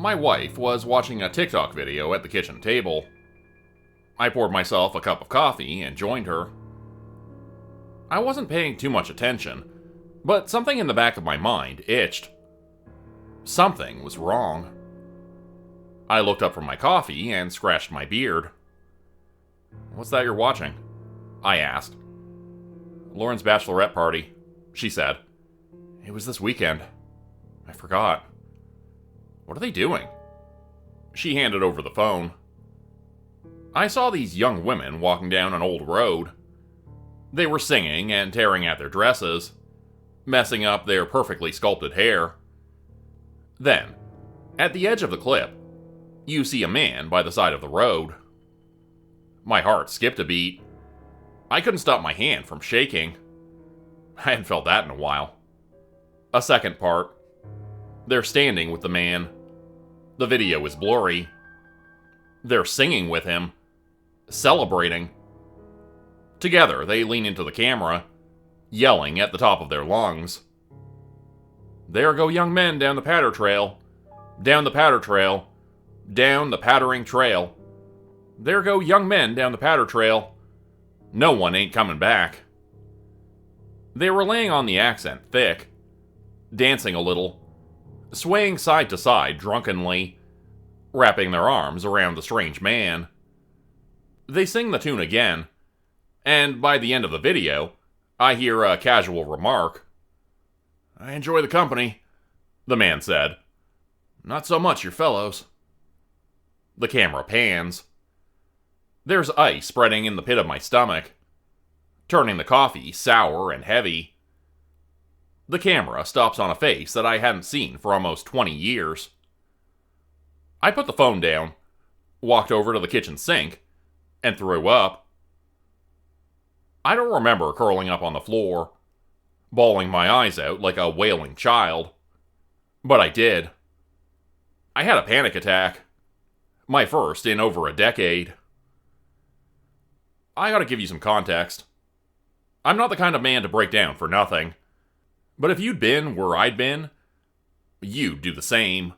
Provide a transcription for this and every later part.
My wife was watching a TikTok video at the kitchen table. I poured myself a cup of coffee and joined her. I wasn't paying too much attention, but something in the back of my mind itched. Something was wrong. I looked up from my coffee and scratched my beard. "What's that you're watching?" I asked. "Lauren's bachelorette party," she said. "It was this weekend. I forgot." "What are they doing?" She handed over the phone. I saw these young women walking down an old road. They were singing and tearing at their dresses, messing up their perfectly sculpted hair. Then, at the edge of the clip, you see a man by the side of the road. My heart skipped a beat. I couldn't stop my hand from shaking. I hadn't felt that in a while. A second part. They're standing with the man. The video is blurry. They're singing with him, celebrating. Together, they lean into the camera, yelling at the top of their lungs. "There go young men down the patter trail. Down the patter trail. Down the pattering trail. There go young men down the patter trail. No one ain't coming back." They were laying on the accent thick, dancing a little, swaying side to side drunkenly, wrapping their arms around the strange man. They sing the tune again, and by the end of the video, I hear a casual remark. "I enjoy the company," the man said. "Not so much your fellows." The camera pans. There's ice spreading in the pit of my stomach, turning the coffee sour and heavy. The camera stops on a face that I hadn't seen for almost 20 years. I put the phone down, walked over to the kitchen sink, and threw up. I don't remember curling up on the floor, bawling my eyes out like a wailing child, but I did. I had a panic attack. My first in over a decade. I ought to give you some context. I'm not the kind of man to break down for nothing. But if you'd been where I'd been, you'd do the same.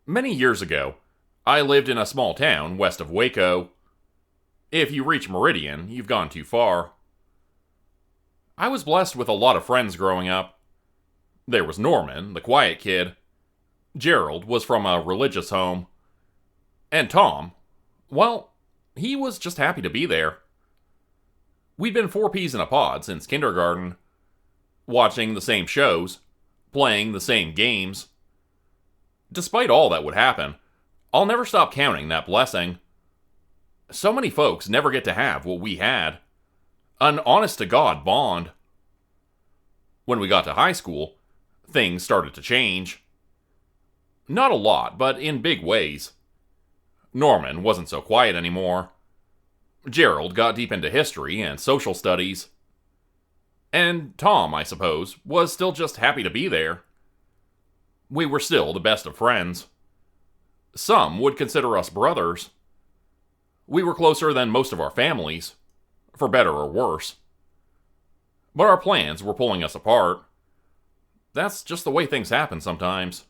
Many years ago, I lived in a small town west of Waco. If you reach Meridian, you've gone too far. I was blessed with a lot of friends growing up. There was Norman, the quiet kid. Gerald was from a religious home. And Tom, well, he was just happy to be there. We'd been 4 peas in a pod since kindergarten, watching the same shows, playing the same games. Despite all that would happen, I'll never stop counting that blessing. So many folks never get to have what we had. An honest-to-God bond. When we got to high school, things started to change. Not a lot, but in big ways. Norman wasn't so quiet anymore. Gerald got deep into history and social studies. And Tom, I suppose, was still just happy to be there. We were still the best of friends. Some would consider us brothers. We were closer than most of our families, for better or worse. But our plans were pulling us apart. That's just the way things happen sometimes.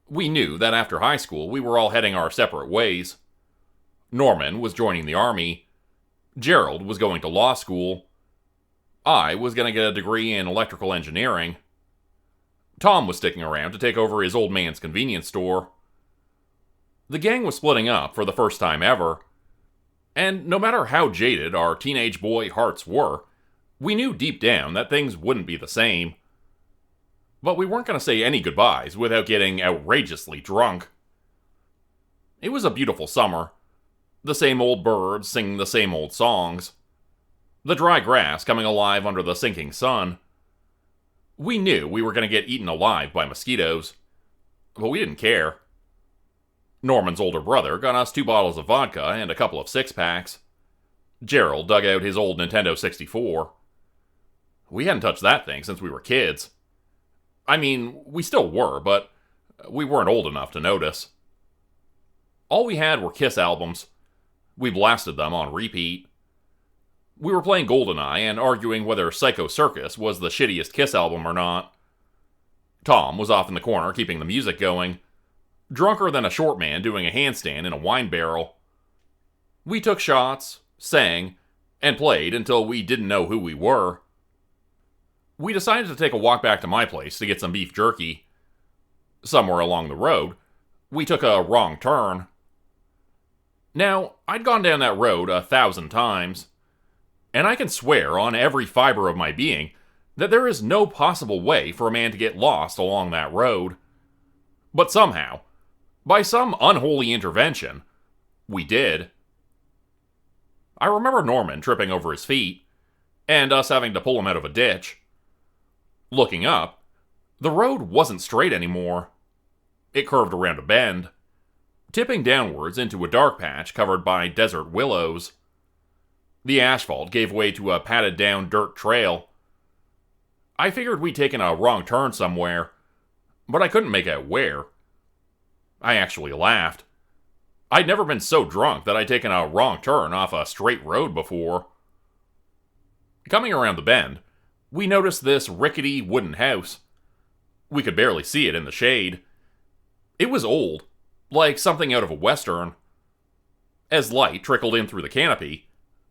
We knew that after high school we were all heading our separate ways. Norman was joining the army. Gerald was going to law school. I was going to get a degree in electrical engineering. Tom was sticking around to take over his old man's convenience store. The gang was splitting up for the first time ever. And no matter how jaded our teenage boy hearts were, we knew deep down that things wouldn't be the same. But we weren't going to say any goodbyes without getting outrageously drunk. It was a beautiful summer. The same old birds singing the same old songs. The dry grass coming alive under the sinking sun. We knew we were going to get eaten alive by mosquitoes. But we didn't care. Norman's older brother got us 2 bottles of vodka and a couple of 6-packs. Gerald dug out his old Nintendo 64. We hadn't touched that thing since we were kids. I mean, we still were, but we weren't old enough to notice. All we had were Kiss albums. We blasted them on repeat. We were playing GoldenEye and arguing whether Psycho Circus was the shittiest Kiss album or not. Tom was off in the corner keeping the music going, drunker than a short man doing a handstand in a wine barrel. We took shots, sang, and played until we didn't know who we were. We decided to take a walk back to my place to get some beef jerky. Somewhere along the road, we took a wrong turn. Now, I'd gone down that road 1,000 times, and I can swear on every fiber of my being that there is no possible way for a man to get lost along that road. But somehow, by some unholy intervention, we did. I remember Norman tripping over his feet, and us having to pull him out of a ditch. Looking up, the road wasn't straight anymore. It curved around a bend, tipping downwards into a dark patch covered by desert willows. The asphalt gave way to a padded-down dirt trail. I figured we'd taken a wrong turn somewhere, but I couldn't make out where. I actually laughed. I'd never been so drunk that I'd taken a wrong turn off a straight road before. Coming around the bend, we noticed this rickety wooden house. We could barely see it in the shade. It was old, like something out of a western. As light trickled in through the canopy,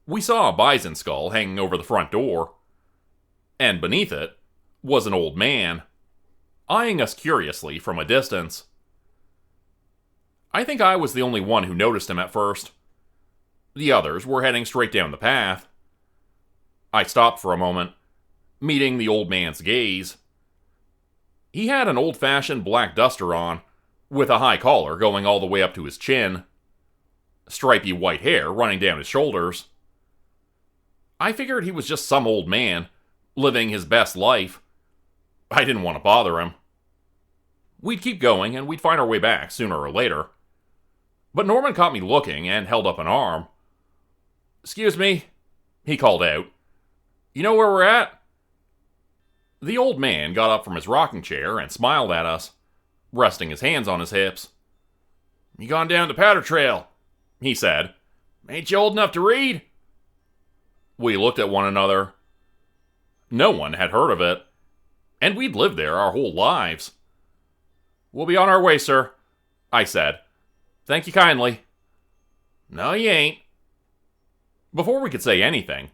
we saw a bison skull hanging over the front door. And beneath it was an old man, eyeing us curiously from a distance. I think I was the only one who noticed him at first. The others were heading straight down the path. I stopped for a moment, meeting the old man's gaze. He had an old-fashioned black duster on, with a high collar going all the way up to his chin. Stripy white hair running down his shoulders. I figured he was just some old man, living his best life. I didn't want to bother him. We'd keep going, and we'd find our way back sooner or later. But Norman caught me looking and held up an arm. "Excuse me," he called out. "You know where we're at?" The old man got up from his rocking chair and smiled at us, resting his hands on his hips. "You gone down the powder trail," he said. "Ain't you old enough to read?" We looked at one another. No one had heard of it, and we'd lived there our whole lives. "We'll be on our way, sir," I said. "Thank you kindly." "No, you ain't." Before we could say anything,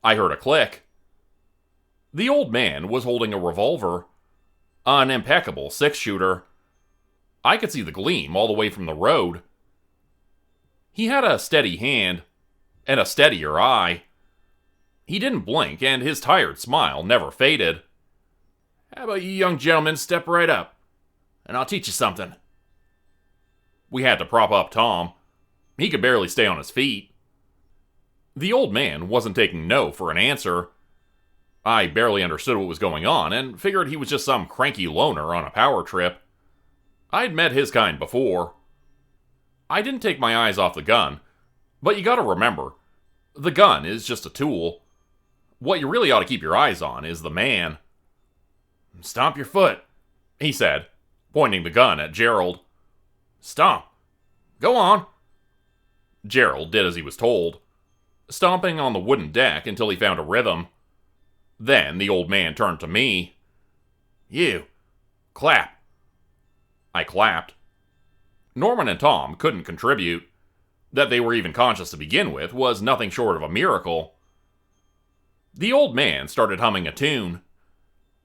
I heard a click. The old man was holding a revolver, an impeccable 6-shooter. I could see the gleam all the way from the road. He had a steady hand, and a steadier eye. He didn't blink, and his tired smile never faded. "How about you young gentlemen step right up, and I'll teach you something." We had to prop up Tom. He could barely stay on his feet. The old man wasn't taking no for an answer. I barely understood what was going on, and figured he was just some cranky loner on a power trip. I'd met his kind before. I didn't take my eyes off the gun, but you gotta remember, the gun is just a tool. What you really ought to keep your eyes on is the man. "Stomp your foot," he said, pointing the gun at Gerald. "Stomp. Go on." Gerald did as he was told, stomping on the wooden deck until he found a rhythm. Then the old man turned to me. "You, clap." I clapped. Norman and Tom couldn't contribute. That they were even conscious to begin with was nothing short of a miracle. The old man started humming a tune.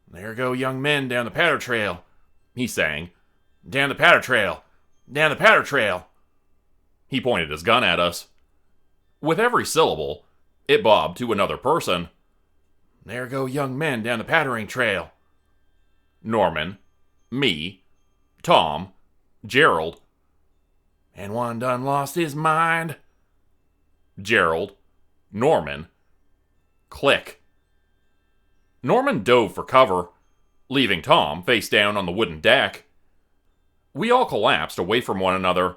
"There go young men down the powder trail," he sang. "Down the powder trail. Down the powder trail." He pointed his gun at us. With every syllable, it bobbed to another person. "There go young men down the powdering trail." Norman, me, Tom, Gerald. "And one done lost his mind." Gerald, Norman. Click. Norman dove for cover, leaving Tom face down on the wooden deck. We all collapsed away from one another,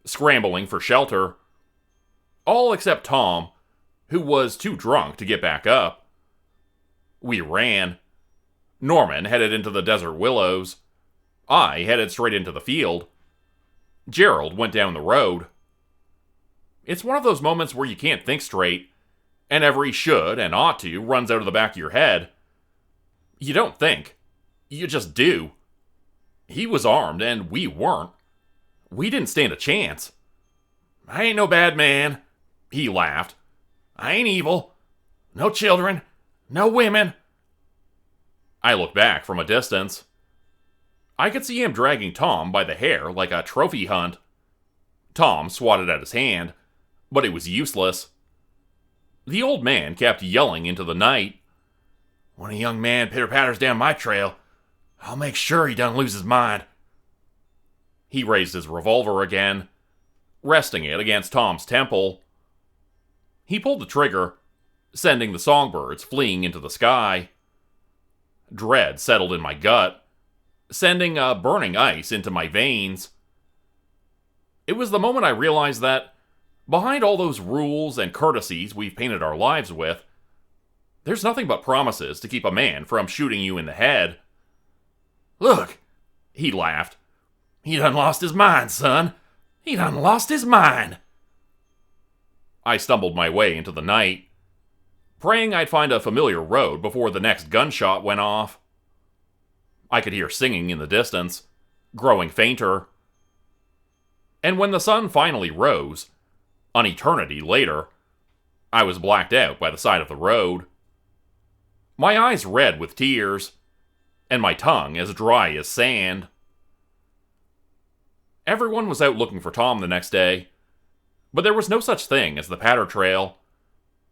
scrambling for shelter. All except Tom, who was too drunk to get back up. We ran. Norman headed into the desert willows. I headed straight into the field. Gerald went down the road. It's one of those moments where you can't think straight, and every should and ought to runs out of the back of your head. You don't think. You just do. He was armed and we weren't. We didn't stand a chance. I ain't no bad man, he laughed. I ain't evil. No children. No women. I looked back from a distance. I could see him dragging Tom by the hair like a trophy hunt. Tom swatted at his hand, but it was useless. The old man kept yelling into the night. When a young man pitter-patters down my trail, I'll make sure he doesn't lose his mind. He raised his revolver again, resting it against Tom's temple. He pulled the trigger, sending the songbirds fleeing into the sky. Dread settled in my gut, sending a burning ice into my veins. It was the moment I realized that, behind all those rules and courtesies we've painted our lives with, there's nothing but promises to keep a man from shooting you in the head. Look, he laughed. He done lost his mind, son. He done lost his mind. I stumbled my way into the night, praying I'd find a familiar road before the next gunshot went off. I could hear singing in the distance, growing fainter. And when the sun finally rose, an eternity later, I was blacked out by the side of the road. My eyes red with tears, and my tongue as dry as sand. Everyone was out looking for Tom the next day, but there was no such thing as the Patter Trail,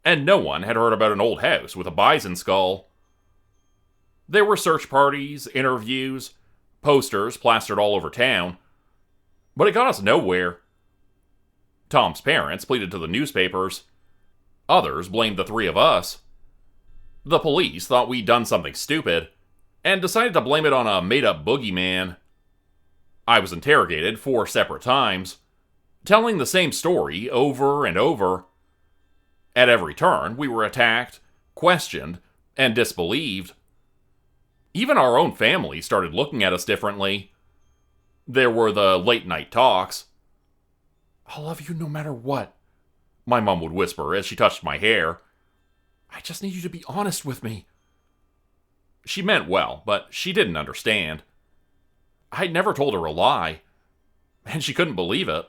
and no one had heard about an old house with a bison skull. There were search parties, interviews, posters plastered all over town, but it got us nowhere. Tom's parents pleaded to the newspapers. Others blamed the three of us. The police thought we'd done something stupid, and decided to blame it on a made-up boogeyman. I was interrogated 4 separate times, telling the same story over and over. At every turn, we were attacked, questioned, and disbelieved. Even our own family started looking at us differently. There were the late-night talks. I'll love you no matter what, my mom would whisper as she touched my hair. I just need you to be honest with me. She meant well, but she didn't understand. I'd never told her a lie, and she couldn't believe it.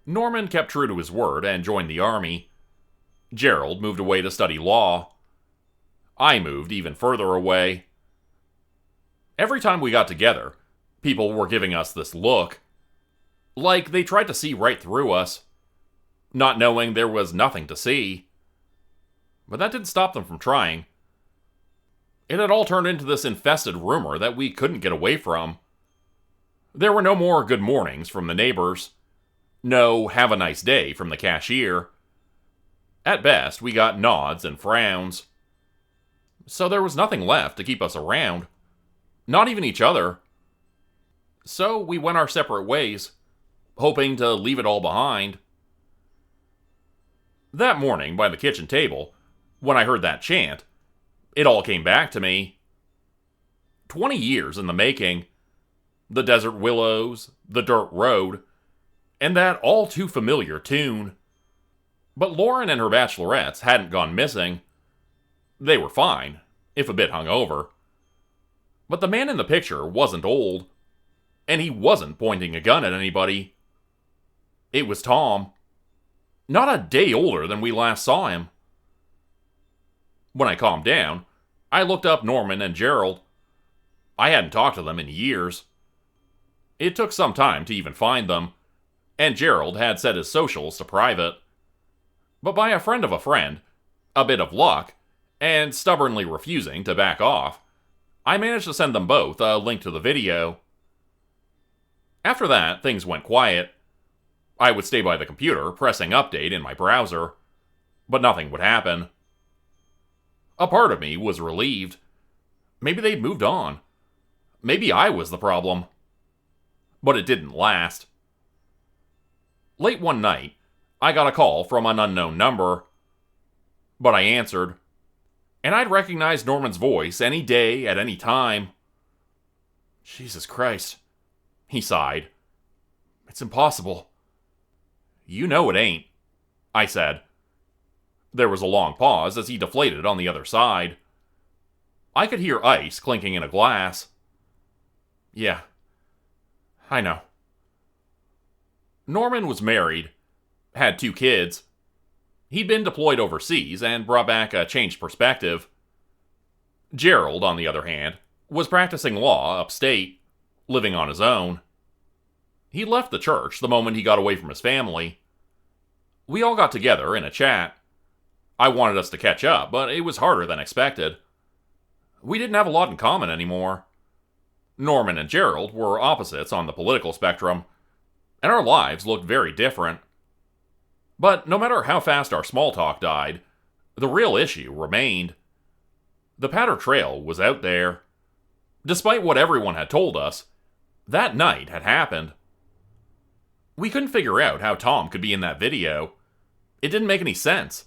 Norman kept true to his word and joined the army. Gerald moved away to study law. I moved even further away. Every time we got together, people were giving us this look, like they tried to see right through us, not knowing there was nothing to see. But that didn't stop them from trying. It had all turned into this infested rumor that we couldn't get away from. There were no more good mornings from the neighbors. No have a nice day from the cashier. At best, we got nods and frowns. So there was nothing left to keep us around. Not even each other. So we went our separate ways, hoping to leave it all behind. That morning, by the kitchen table, when I heard that chant, it all came back to me. 20 years in the making. The desert willows, the dirt road, and that all too familiar tune. But Lauren and her bachelorettes hadn't gone missing. They were fine, if a bit hungover. But the man in the picture wasn't old, and he wasn't pointing a gun at anybody. It was Tom. Not a day older than we last saw him. When I calmed down, I looked up Norman and Gerald. I hadn't talked to them in years. It took some time to even find them, and Gerald had set his socials to private. But by a friend of a friend, a bit of luck, and stubbornly refusing to back off, I managed to send them both a link to the video. After that, things went quiet. I would stay by the computer, pressing update in my browser, but nothing would happen. A part of me was relieved. Maybe they'd moved on. Maybe I was the problem. But it didn't last. Late one night, I got a call from an unknown number. But I answered, and I'd recognize Norman's voice any day, at any time. Jesus Christ, he sighed. It's impossible. You know it ain't, I said. There was a long pause as he deflated on the other side. I could hear ice clinking in a glass. Yeah, I know. Norman was married, had 2 kids. He'd been deployed overseas and brought back a changed perspective. Gerald, on the other hand, was practicing law upstate, living on his own. He left the church the moment he got away from his family. We all got together in a chat. I wanted us to catch up, but it was harder than expected. We didn't have a lot in common anymore. Norman and Gerald were opposites on the political spectrum, and our lives looked very different. But no matter how fast our small talk died, the real issue remained. The Patter Trail was out there. Despite what everyone had told us, that night had happened. We couldn't figure out how Tom could be in that video. It didn't make any sense.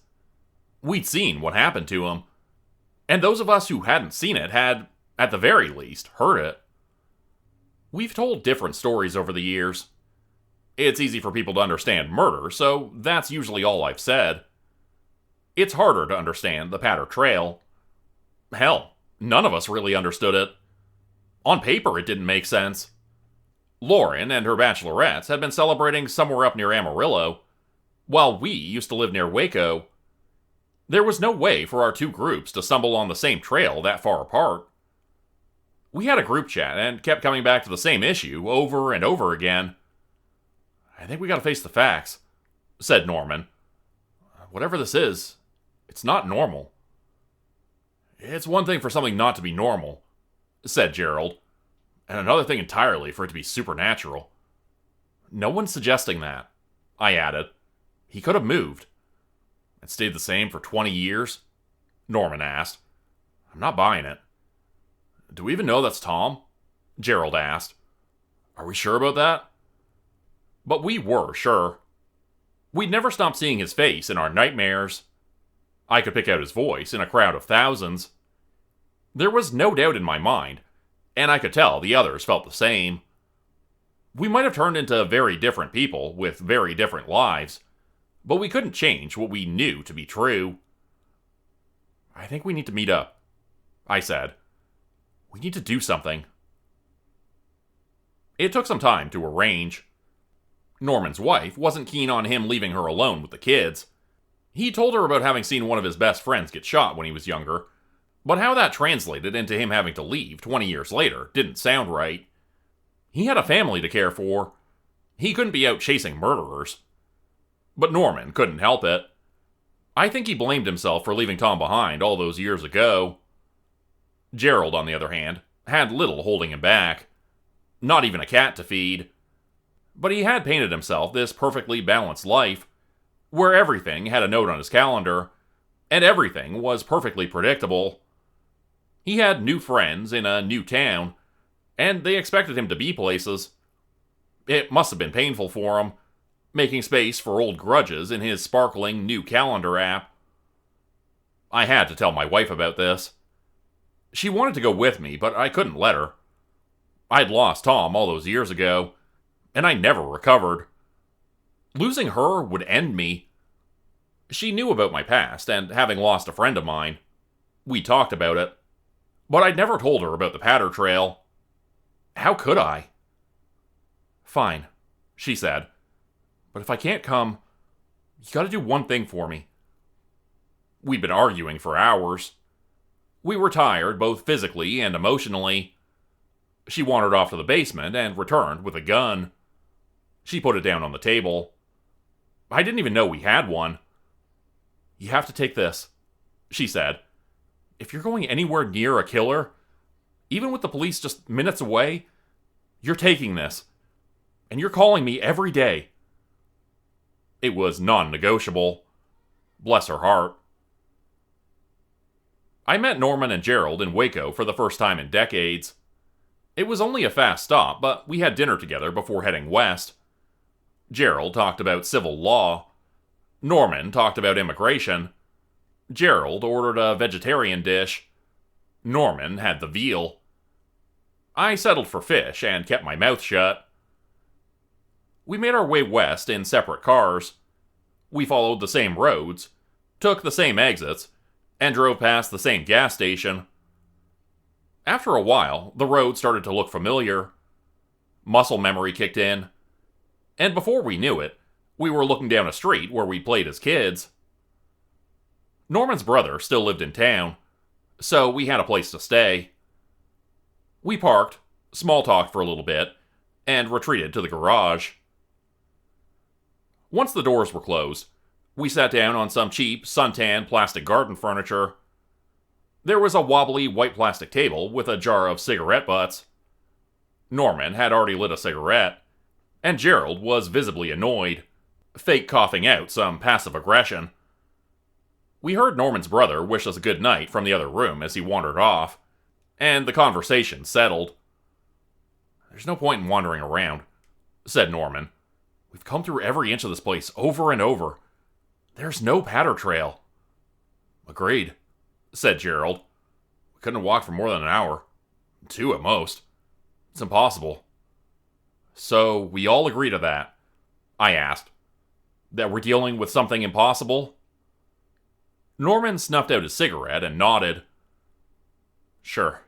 We'd seen what happened to him, and those of us who hadn't seen it had, at the very least, heard it. We've told different stories over the years. It's easy for people to understand murder, so that's usually all I've said. It's harder to understand the Patter Trail. Hell, none of us really understood it. On paper, it didn't make sense. Lauren and her bachelorettes had been celebrating somewhere up near Amarillo, while we used to live near Waco. There was no way for our 2 groups to stumble on the same trail that far apart. We had a group chat and kept coming back to the same issue over and over again. I think we gotta face the facts, said Norman. Whatever this is, it's not normal. It's one thing for something not to be normal, said Gerald, and another thing entirely for it to be supernatural. No one's suggesting that, I added. He could have moved. And stayed the same for 20 years? Norman asked. I'm not buying it. Do we even know that's Tom? Gerald asked. Are we sure about that? But we were sure. We'd never stopped seeing his face in our nightmares. I could pick out his voice in a crowd of thousands. There was no doubt in my mind, and I could tell the others felt the same. We might have turned into very different people with very different lives, but we couldn't change what we knew to be true. I think we need to meet up, I said. We need to do something. It took some time to arrange. Norman's wife wasn't keen on him leaving her alone with the kids. He told her about having seen one of his best friends get shot when he was younger, but how that translated into him having to leave 20 years later didn't sound right. He had a family to care for. He couldn't be out chasing murderers. But Norman couldn't help it. I think he blamed himself for leaving Tom behind all those years ago. Gerald, on the other hand, had little holding him back. Not even a cat to feed. But he had painted himself this perfectly balanced life, where everything had a note on his calendar, and everything was perfectly predictable. He had new friends in a new town, and they expected him to be places. It must have been painful for him, making space for old grudges in his sparkling new calendar app. I had to tell my wife about this. She wanted to go with me, but I couldn't let her. I'd lost Tom all those years ago, and I never recovered. Losing her would end me. She knew about my past and having lost a friend of mine. We talked about it, but I'd never told her about the Patter Trail. How could I? Fine, she said. But if I can't come, you gotta do one thing for me. We'd been arguing for hours. We were tired, both physically and emotionally. She wandered off to the basement and returned with a gun. She put it down on the table. I didn't even know we had one. You have to take this, she said. If you're going anywhere near a killer, even with the police just minutes away, you're taking this. And you're calling me every day. It was non-negotiable. Bless her heart. I met Norman and Gerald in Waco for the first time in decades. It was only a fast stop, but we had dinner together before heading west. Gerald talked about civil law. Norman talked about immigration. Gerald ordered a vegetarian dish. Norman had the veal. I settled for fish and kept my mouth shut. We made our way west in separate cars. We followed the same roads, took the same exits, and drove past the same gas station. After a while, the road started to look familiar. muscle memory kicked in, and before we knew it, we were looking down a street where we played as kids. Norman's brother still lived in town, so we had a place to stay. We parked, small-talked for a little bit, and retreated to the garage. Once the doors were closed, we sat down on some cheap, suntan plastic garden furniture. There was a wobbly white plastic table with a jar of cigarette butts. Norman had already lit a cigarette, and Gerald was visibly annoyed, fake coughing out some passive aggression. We heard Norman's brother wish us a good night from the other room as he wandered off, and the conversation settled. "There's no point in wandering around," said Norman. "We've come through every inch of this place over and over. There's no patter trail." "Agreed," said Gerald. "We couldn't have walked for more than an hour. 2 at most. It's impossible." "So we all agree to that?" I asked. "That we're dealing with something impossible?" Norman snuffed out his cigarette and nodded. "Sure."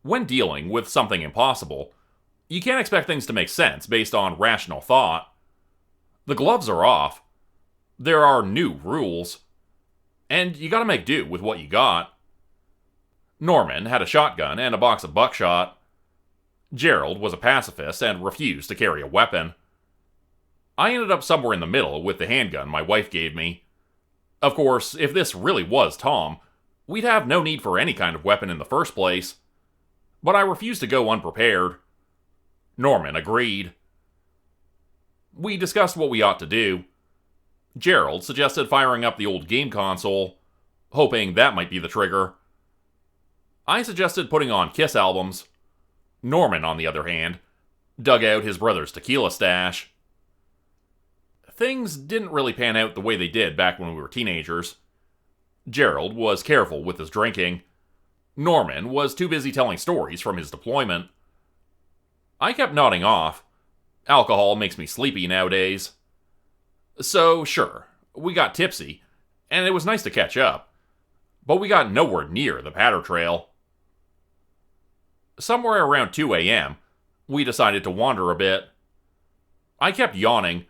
When dealing with something impossible, you can't expect things to make sense based on rational thought. The gloves are off. There are new rules. And you gotta make do with what you got. Norman had a shotgun and a box of buckshot. Gerald was a pacifist and refused to carry a weapon. I ended up somewhere in the middle with the handgun my wife gave me. Of course, if this really was Tom, we'd have no need for any kind of weapon in the first place. But I refused to go unprepared. Norman agreed. We discussed what we ought to do. Gerald suggested firing up the old game console, hoping that might be the trigger. I suggested putting on Kiss albums. Norman, on the other hand, dug out his brother's tequila stash. Things didn't really pan out the way they did back when we were teenagers. Gerald was careful with his drinking. Norman was too busy telling stories from his deployment. I kept nodding off. Alcohol makes me sleepy nowadays. So, sure, we got tipsy, and it was nice to catch up. But we got nowhere near the patter trail. Somewhere around 2 a.m., we decided to wander a bit. I kept yawning,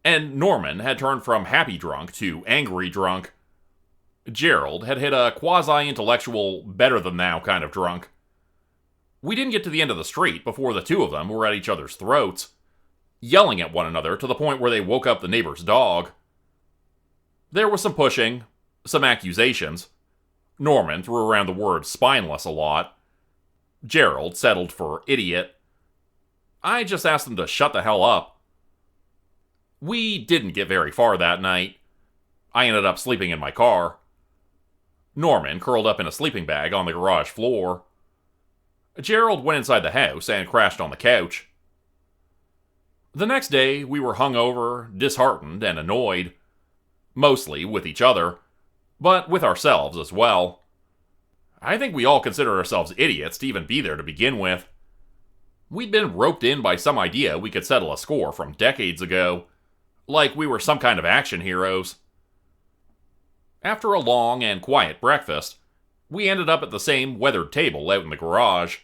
and Norman had turned from happy drunk to angry drunk. Gerald had hit a quasi-intellectual, better-than-thou kind of drunk. We didn't get to the end of the street before the two of them were at each other's throats, yelling at one another to the point where they woke up the neighbor's dog. There was some pushing, some accusations. Norman threw around the word spineless a lot. Gerald settled for idiot. I just asked them to shut the hell up. We didn't get very far that night. I ended up sleeping in my car. Norman curled up in a sleeping bag on the garage floor. Gerald went inside the house and crashed on the couch. The next day, we were hungover, disheartened, and annoyed. Mostly with each other, but with ourselves as well. I think we all considered ourselves idiots to even be there to begin with. We'd been roped in by some idea we could settle a score from decades ago, like we were some kind of action heroes. After a long and quiet breakfast, we ended up at the same weathered table out in the garage.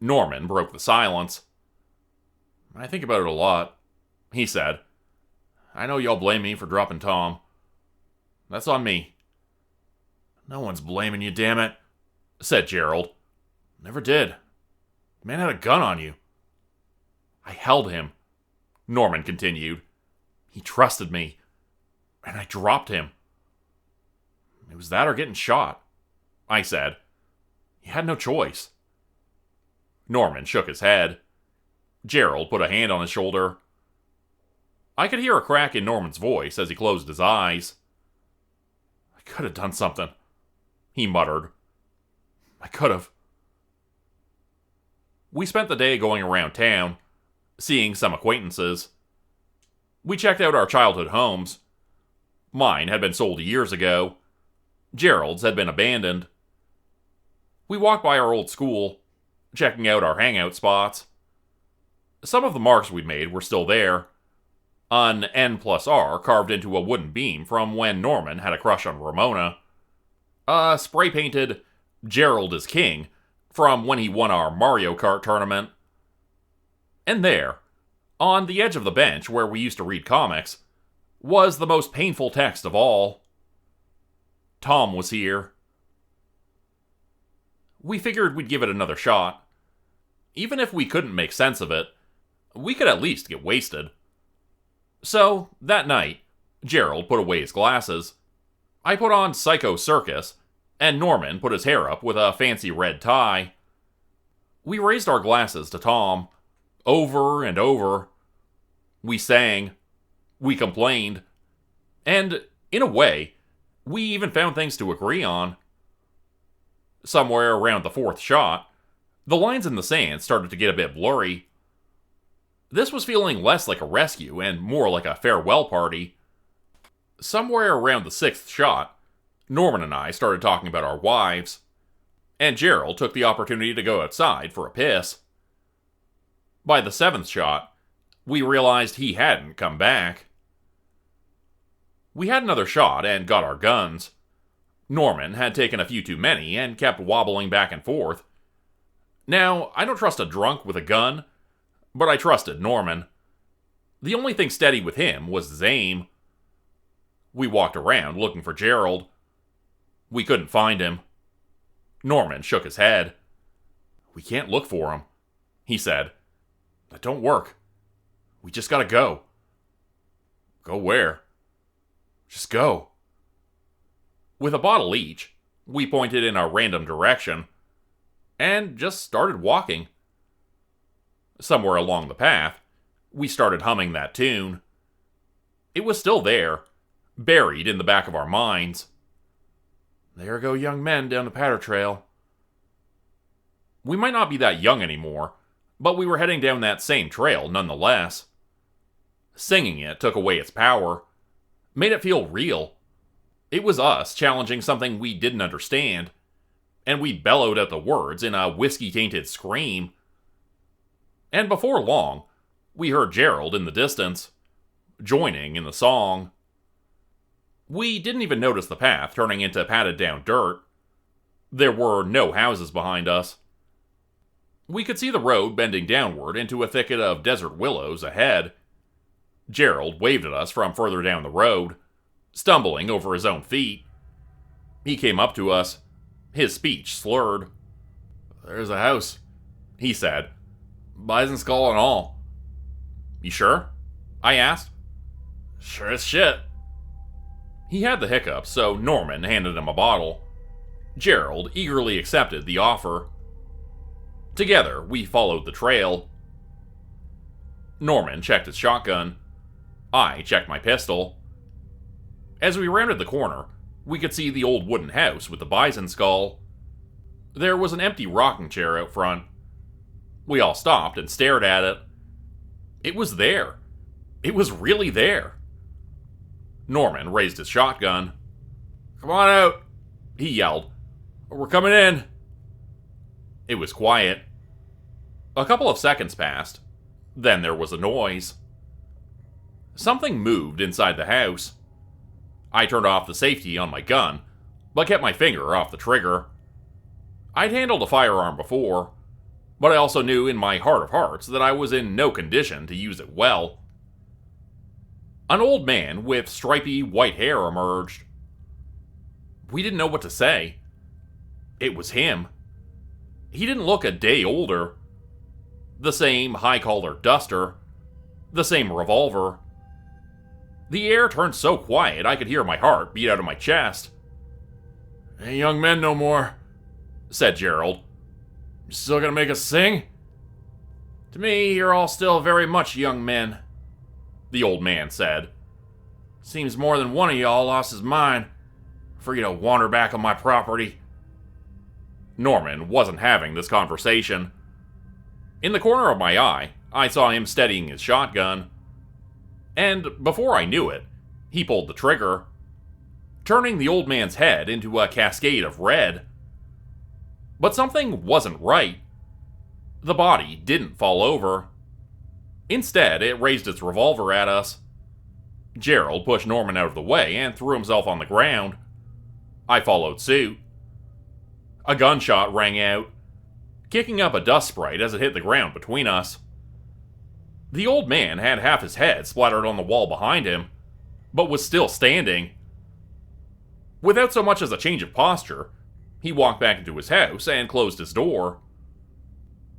Norman broke the silence. "I think about it a lot," he said. "I know y'all blame me for dropping Tom. That's on me." "No one's blaming you, damn it," said Gerald. "Never did. The man had a gun on you." "I held him," Norman continued. "He trusted me, and I dropped him." "It was that or getting shot," I said. "You had no choice." Norman shook his head. Gerald put a hand on his shoulder. I could hear a crack in Norman's voice as he closed his eyes. "I could have done something," he muttered. "I could have." We spent the day going around town, seeing some acquaintances. We checked out our childhood homes. Mine had been sold years ago. Gerald's had been abandoned. We walked by our old school, checking out our hangout spots. Some of the marks we'd made were still there. An N+R carved into a wooden beam from when Norman had a crush on Ramona. A spray-painted "Gerald is King" from when he won our Mario Kart tournament. And there, on the edge of the bench where we used to read comics, was the most painful text of all. Tom was here. We figured we'd give it another shot. Even if we couldn't make sense of it, we could at least get wasted. So, that night, Gerald put away his glasses. I put on Psycho Circus, and Norman put his hair up with a fancy red tie. We raised our glasses to Tom, over and over. We sang. We complained. And, in a way, we even found things to agree on. Somewhere around the fourth shot, the lines in the sand started to get a bit blurry. This was feeling less like a rescue and more like a farewell party. Somewhere around the sixth shot, Norman and I started talking about our wives, and Gerald took the opportunity to go outside for a piss. By the seventh shot, we realized he hadn't come back. We had another shot and got our guns. Norman had taken a few too many and kept wobbling back and forth. Now, I don't trust a drunk with a gun, but I trusted Norman. The only thing steady with him was his aim. We walked around looking for Gerald. We couldn't find him. Norman shook his head. "We can't look for him," he said. "That don't work. We just gotta go." "Go where?" "Just go." With a bottle each, we pointed in a random direction, and just started walking. Somewhere along the path, we started humming that tune. It was still there, buried in the back of our minds. "There go young men down the patter trail." We might not be that young anymore, but we were heading down that same trail nonetheless. Singing it took away its power, made it feel real. It was us challenging something we didn't understand, and we bellowed out the words in a whiskey-tainted scream. And before long, we heard Gerald in the distance, joining in the song. We didn't even notice the path turning into padded-down dirt. There were no houses behind us. We could see the road bending downward into a thicket of desert willows ahead. Gerald waved at us from further down the road, stumbling over his own feet. He came up to us, his speech slurred. "There's a house," he said. "Bison skull and all." "You sure?" I asked. "Sure as shit." He had the hiccups, so Norman handed him a bottle. Gerald eagerly accepted the offer. Together, we followed the trail. Norman checked his shotgun. I checked my pistol. As we rounded the corner, we could see the old wooden house with the bison skull. There was an empty rocking chair out front. We all stopped and stared at it. It was there. It was really there. Norman raised his shotgun. "Come on out," he yelled. "We're coming in." It was quiet. A couple of seconds passed. Then there was a noise. Something moved inside the house. I turned off the safety on my gun, but kept my finger off the trigger. I'd handled a firearm before, but I also knew in my heart of hearts that I was in no condition to use it well. An old man with stripy white hair emerged. We didn't know what to say. It was him. He didn't look a day older. The same high-collared duster. The same revolver. The air turned so quiet I could hear my heart beat out of my chest. "Ain't young men no more," said Gerald. "You still gonna make us sing?" "To me, you're all still very much young men," the old man said. "Seems more than one of y'all lost his mind, free to wander back on my property." Norman wasn't having this conversation. In the corner of my eye, I saw him steadying his shotgun. And before I knew it, he pulled the trigger, turning the old man's head into a cascade of red. But something wasn't right. The body didn't fall over. Instead, it raised its revolver at us. Gerald pushed Norman out of the way and threw himself on the ground. I followed suit. A gunshot rang out. kicking up a dust sprite as it hit the ground between us. The old man had half his head splattered on the wall behind him, but was still standing. Without so much as a change of posture, he walked back into his house and closed his door.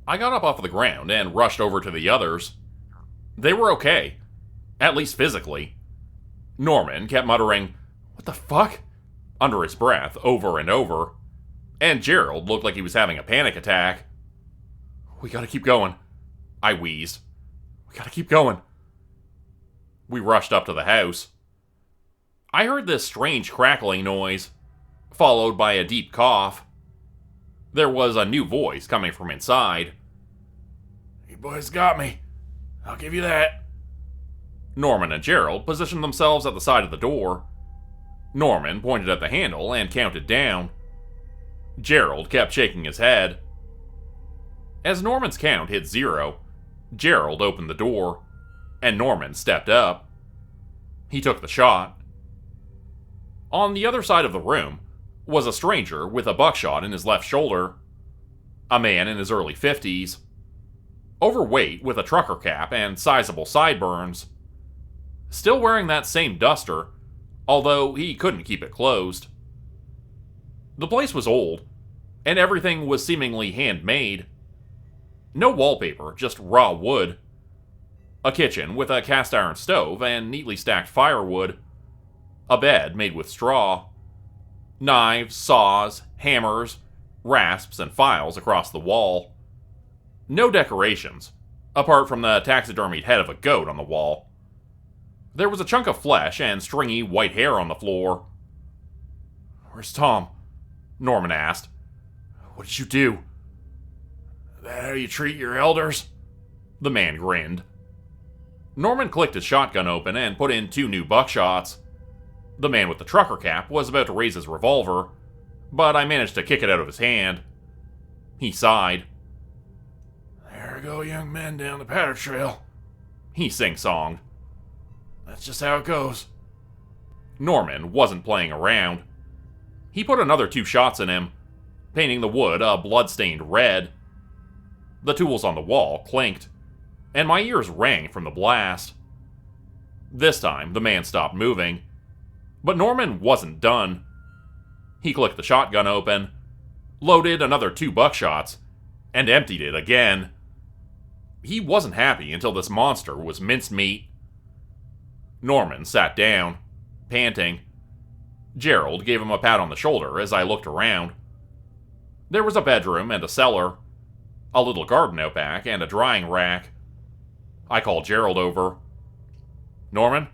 I got up off the ground and rushed over to the others. They were okay, at least physically. Norman kept muttering, "What the fuck?" under his breath over and over, and Gerald looked like he was having a panic attack. "We gotta keep going," I wheezed. "We gotta keep going." We rushed up to the house. I heard this strange crackling noise, followed by a deep cough. There was a new voice coming from inside. "You boys got me. I'll give you that." Norman and Gerald positioned themselves at the side of the door. Norman pointed at the handle and counted down. Gerald kept shaking his head. As Norman's count hit 0, Gerald opened the door, and Norman stepped up. He took the shot. On the other side of the room was a stranger with a buckshot in his left shoulder. A man in his early 50s. Overweight with a trucker cap and sizable sideburns. Still wearing that same duster, although he couldn't keep it closed. The place was old, and everything was seemingly handmade. No wallpaper, just raw wood. A kitchen with a cast iron stove and neatly stacked firewood. A bed made with straw. Knives, saws, hammers, rasps, and files across the wall. No decorations, apart from the taxidermied head of a goat on the wall. There was a chunk of flesh and stringy white hair on the floor. "Where's Tom?" Norman asked. "What did you do?" "That how you treat your elders?" The man grinned. Norman clicked his shotgun open and put in 2 new buckshots. The man with the trucker cap was about to raise his revolver, but I managed to kick it out of his hand. He sighed. "There go young men down the powder trail," he sing-songed. "That's just how it goes." Norman wasn't playing around. He put another 2 shots in him, painting the wood a blood-stained red. The tools on the wall clinked, and my ears rang from the blast. This time, the man stopped moving. But Norman wasn't done. He clicked the shotgun open, loaded another 2 buckshots, and emptied it again. He wasn't happy until this monster was mincemeat. Norman sat down, panting. Gerald gave him a pat on the shoulder as I looked around. There was a bedroom and a cellar, a little garden out back, and a drying rack. I called Gerald over. "Norman,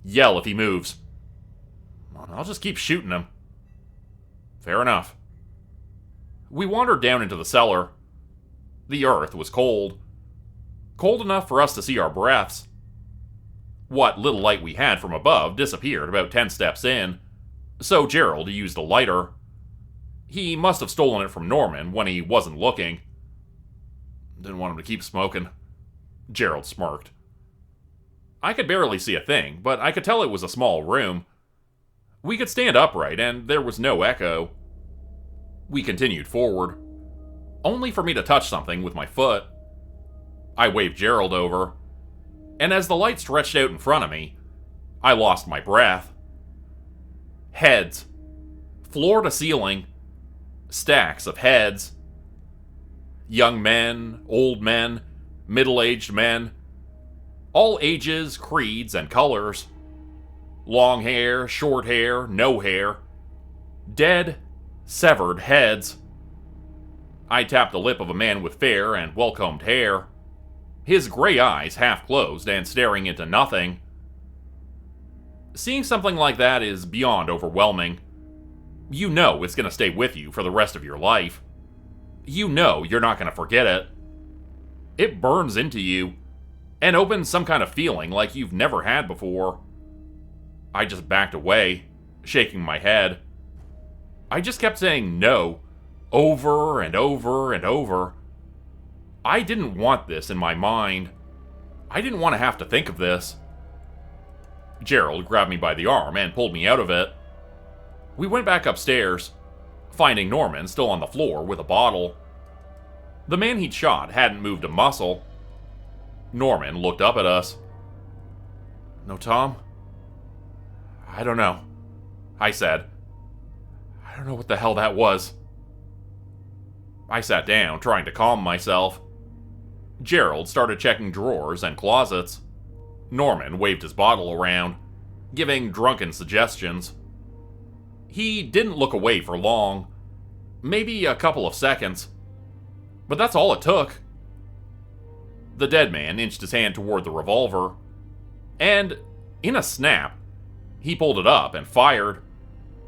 yell if he moves." "I'll just keep shooting him." "Fair enough." We wandered down into the cellar. The earth was cold. Cold enough for us to see our breaths. What little light we had from above disappeared about 10 steps in, so Gerald used a lighter. He must have stolen it from Norman when he wasn't looking. "Didn't want him to keep smoking." Gerald smirked. I could barely see a thing, but I could tell it was a small room. We could stand upright, and there was no echo. We continued forward, only for me to touch something with my foot. I waved Gerald over, and as the light stretched out in front of me, I lost my breath. Heads. Floor to ceiling. Stacks of heads. Young men, old men, middle-aged men. All ages, creeds, and colors. Long hair, short hair, no hair. Dead, severed heads. I tapped the lip of a man with fair and well-combed hair. His gray eyes half closed and staring into nothing. Seeing something like that is beyond overwhelming. You know it's going to stay with you for the rest of your life. You know you're not going to forget it. It burns into you, and opens some kind of feeling like you've never had before. I just backed away, shaking my head. I just kept saying no, over and over and over. I didn't want this in my mind. I didn't want to have to think of this. Gerald grabbed me by the arm and pulled me out of it. We went back upstairs, finding Norman still on the floor with a bottle. The man he'd shot hadn't moved a muscle. Norman looked up at us. "No, Tom? I don't know," I said. "I don't know what the hell that was." I sat down, trying to calm myself. Gerald started checking drawers and closets. Norman waved his bottle around, giving drunken suggestions. He didn't look away for long, maybe a couple of seconds. But that's all it took. The dead man inched his hand toward the revolver, and, in a snap, he pulled it up and fired,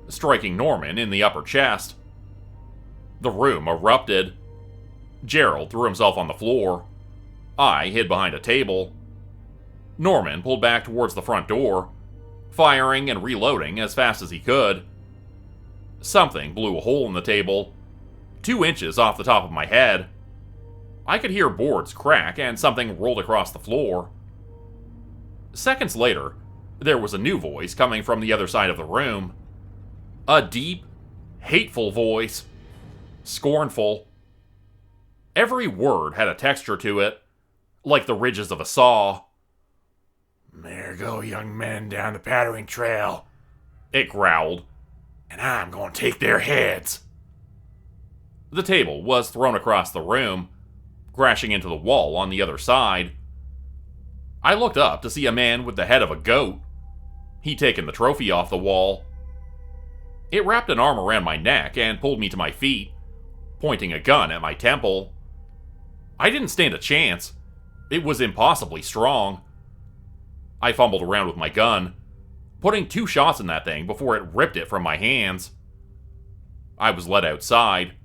striking Norman in the upper chest. The room erupted. Gerald threw himself on the floor. I hid behind a table. Norman pulled back towards the front door, firing and reloading as fast as he could. Something blew a hole in the table, 2 inches off the top of my head. I could hear boards crack and something rolled across the floor. Seconds later, there was a new voice coming from the other side of the room. A deep, hateful voice. Scornful. Every word had a texture to it, like the ridges of a saw. "There go young men down the pattering trail," it growled. "and I'm going to take their heads." The table was thrown across the room, crashing into the wall on the other side. I looked up to see a man with the head of a goat. He'd taken the trophy off the wall. It wrapped an arm around my neck and pulled me to my feet, pointing a gun at my temple. I didn't stand a chance. It was impossibly strong. I fumbled around with my gun, putting 2 shots in that thing before it ripped it from my hands. I was led outside.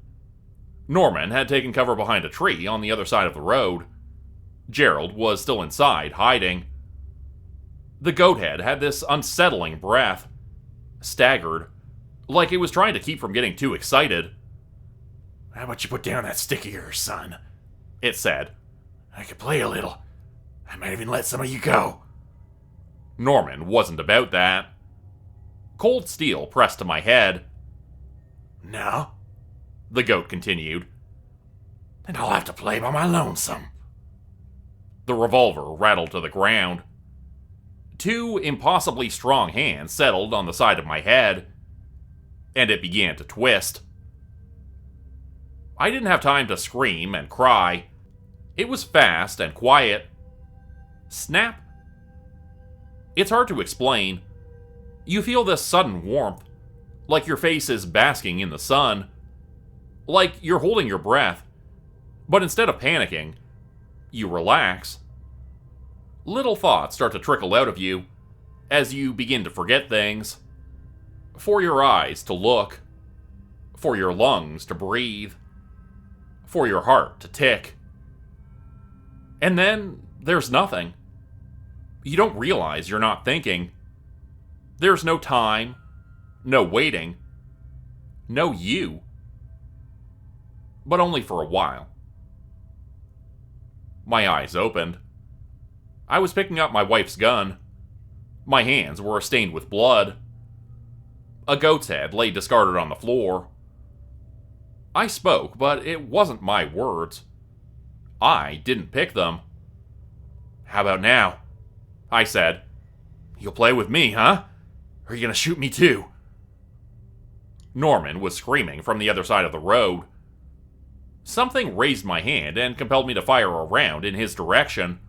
Norman had taken cover behind a tree on the other side of the road. Gerald was still inside, hiding. The goat head had this unsettling breath, staggered, like it was trying to keep from getting too excited. "How about you put down that stick of yours, son?" it said. "I could play a little. I might even let some of you go." Norman wasn't about that. Cold steel pressed to my head. "No?" the goat continued. "Then I'll have to play by my lonesome." The revolver rattled to the ground. 2 impossibly strong hands settled on the side of my head, and it began to twist. I didn't have time to scream and cry. It was fast and quiet. Snap. It's hard to explain. You feel this sudden warmth, like your face is basking in the sun, like you're holding your breath, but instead of panicking, you relax. Little thoughts start to trickle out of you as you begin to forget things. For your eyes to look, for your lungs to breathe, for your heart to tick. And then there's nothing. You don't realize you're not thinking. There's no time, no waiting, no you. But only for a while. My eyes opened. I was picking up my wife's gun. My hands were stained with blood. A goat's head lay discarded on the floor. I spoke, but it wasn't my words. I didn't pick them. "How about now?" I said. "You'll play with me, huh? Or are you gonna shoot me too?" Norman was screaming from the other side of the road. Something raised my hand and compelled me to fire a round in his direction.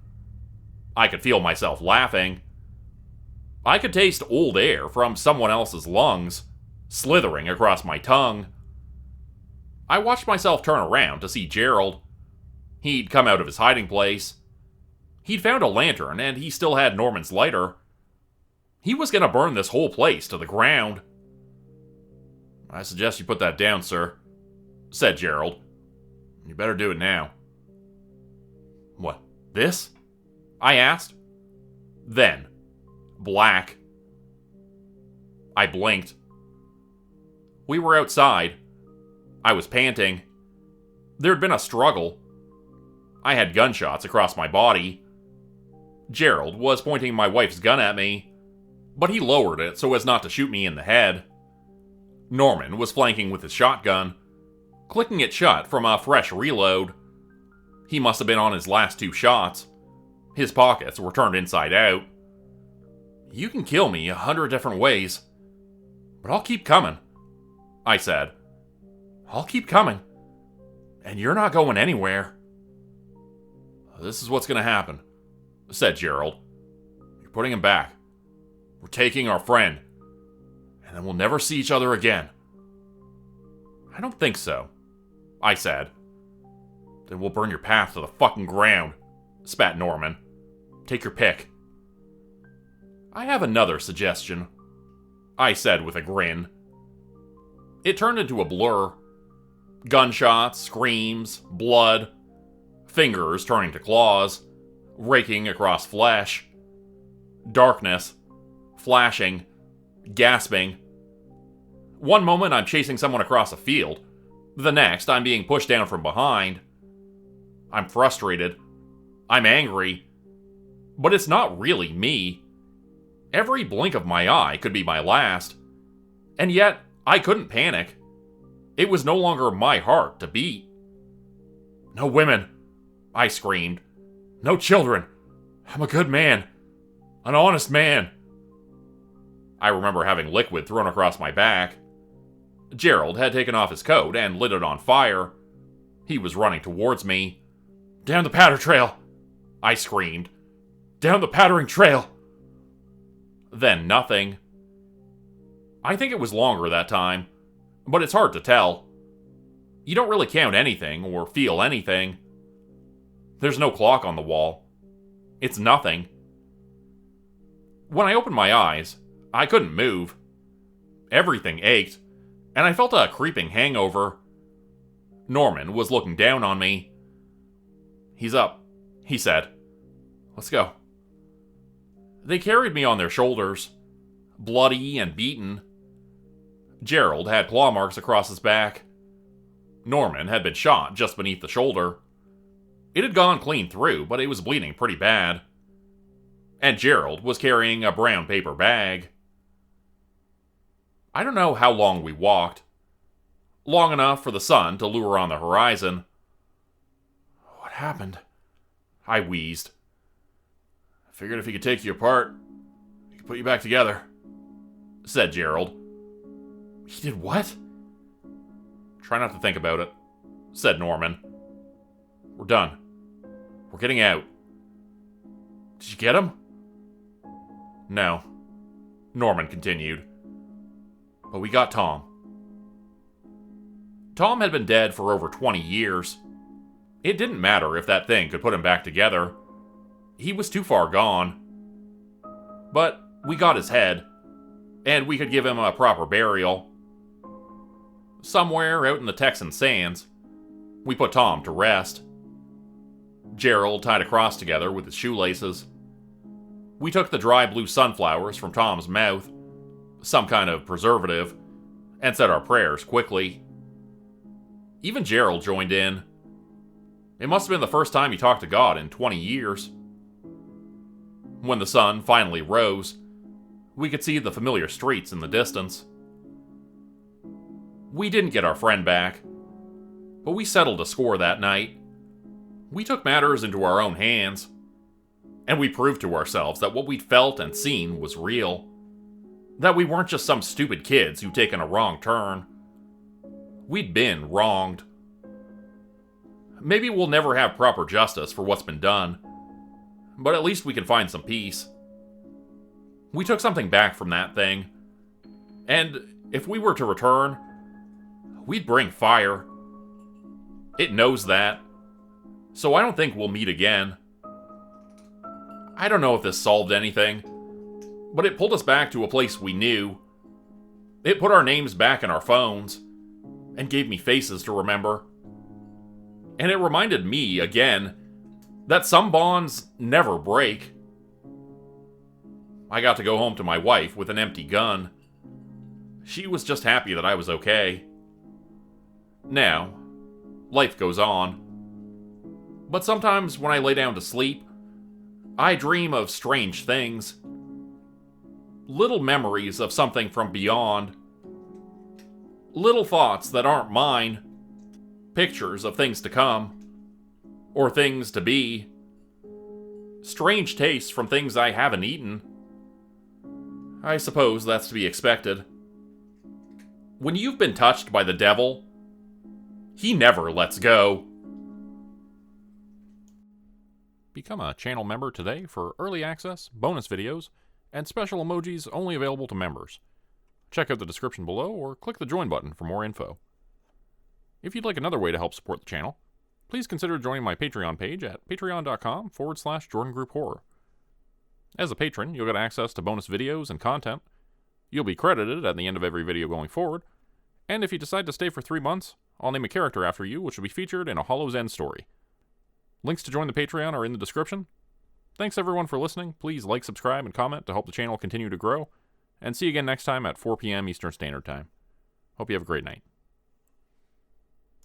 I could feel myself laughing. I could taste old air from someone else's lungs, slithering across my tongue. I watched myself turn around to see Gerald. He'd come out of his hiding place. He'd found a lantern, and he still had Norman's lighter. He was going to burn this whole place to the ground. "I suggest you put that down, sir," said Gerald. "You better do it now." "What, this?" I asked. Then, black. I blinked. We were outside. I was panting. There'd been a struggle. I had gunshots across my body. Gerald was pointing my wife's gun at me, but he lowered it so as not to shoot me in the head. Norman was flanking with his shotgun, clicking it shut from a fresh reload. He must have been on his last 2 shots. His pockets were turned inside out. You can kill me 100 different ways, but I'll keep coming, I said. I'll keep coming, and you're not going anywhere. This is what's going to happen, said Gerald. You're putting him back. We're taking our friend, and then we'll never see each other again. I don't think so, I said. Then we'll burn your path to the fucking ground, spat Norman. Take your pick. I have another suggestion, I said with a grin. It turned into a blur. Gunshots, screams, blood, fingers turning to claws, raking across flesh. Darkness, flashing, gasping. One moment I'm chasing someone across a field. The next I'm being pushed down from behind. I'm frustrated. I'm angry. But it's not really me. Every blink of my eye could be my last. And yet, I couldn't panic. It was no longer my heart to beat. No women, I screamed. No children. I'm a good man. An honest man. I remember having liquid thrown across my back. Gerald had taken off his coat and lit it on fire. He was running towards me. Down the powder trail, I screamed. Down the powdering trail. Then nothing. I think it was longer that time, but it's hard to tell. You don't really count anything or feel anything. There's no clock on the wall. It's nothing. When I opened my eyes, I couldn't move. Everything ached, and I felt a creeping hangover. Norman was looking down on me. He's up, he said. Let's go. They carried me on their shoulders, bloody and beaten. Gerald had claw marks across his back. Norman had been shot just beneath the shoulder. It had gone clean through, but it was bleeding pretty bad. And Gerald was carrying a brown paper bag. I don't know how long we walked. Long enough for the sun to lure on the horizon. What happened? I wheezed. I figured if he could take you apart, he could put you back together, said Gerald. He did what? Try not to think about it, said Norman. We're done. We're getting out. Did you get him? No, Norman continued. But we got Tom. Tom had been dead for over 20 years. It didn't matter if that thing could put him back together. He was too far gone. But we got his head, and we could give him a proper burial. Somewhere out in the Texan sands, we put Tom to rest. Gerald tied a cross together with his shoelaces. We took the dry blue sunflowers from Tom's mouth, some kind of preservative, and said our prayers quickly. Even Gerald joined in. It must have been the first time he talked to God in 20 years. When the sun finally rose, we could see the familiar streets in the distance. We didn't get our friend back, but we settled a score that night. We took matters into our own hands, and we proved to ourselves that what we'd felt and seen was real. That we weren't just some stupid kids who'd taken a wrong turn. We'd been wronged. Maybe we'll never have proper justice for what's been done, but at least we can find some peace. We took something back from that thing, and if we were to return, we'd bring fire. It knows that, so I don't think we'll meet again. I don't know if this solved anything, but it pulled us back to a place we knew. It put our names back in our phones, and gave me faces to remember. And it reminded me, again, that some bonds never break. I got to go home to my wife with an empty gun. She was just happy that I was okay. Now, life goes on. But sometimes when I lay down to sleep, I dream of strange things. Little memories of something from beyond. Little thoughts that aren't mine. Pictures of things to come. or things to be. Strange tastes from things I haven't eaten. I suppose that's to be expected. When you've been touched by the devil, he never lets go. Become a channel member today for early access, bonus videos, and special emojis only available to members. Check out the description below or click the join button for more info. If you'd like another way to help support the channel, please consider joining my Patreon page at patreon.com/JordanGroupHorror. As a patron, you'll get access to bonus videos and content. You'll be credited at the end of every video going forward, and if you decide to stay for 3 months, I'll name a character after you which will be featured in a Hollow's End story. Links to join the Patreon are in the description. Thanks everyone for listening. Please like, subscribe, and comment to help the channel continue to grow. And see you again next time at 4 p.m. Eastern Standard Time. Hope you have a great night.